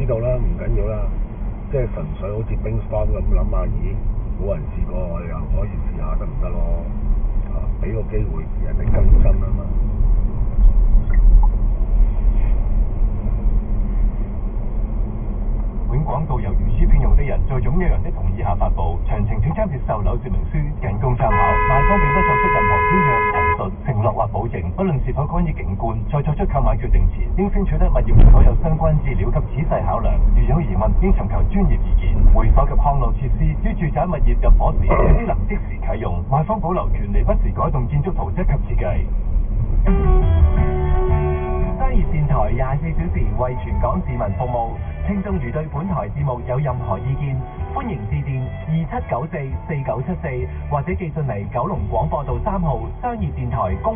道啦，唔緊要啦，即係純粹好似冰霜咁諗下，咦，冇人試過，我哋又可以試下得唔得咯？俾個機會人哋更新啊嘛。本廣告由如書聘用的人在擁有人的同意下發布，詳情請參閱售樓說明書，僅供參考。賣方並不作出任何邀約、陳述、承諾或保證，不論是否干預景觀，在作出購買決定前，應先取得物業所有相關資料及仔細考量。如有疑問，應尋求專業意見。會所及康樂設施於住宅物業入伙時，只能即時啟用，賣方保留權利不時改動建築圖則及設計。商業電台24小時為全港市民服務。聽眾如對本台節目有任何意見，歡迎致電27944974或者寄信嚟九龍廣播道3號商業電台公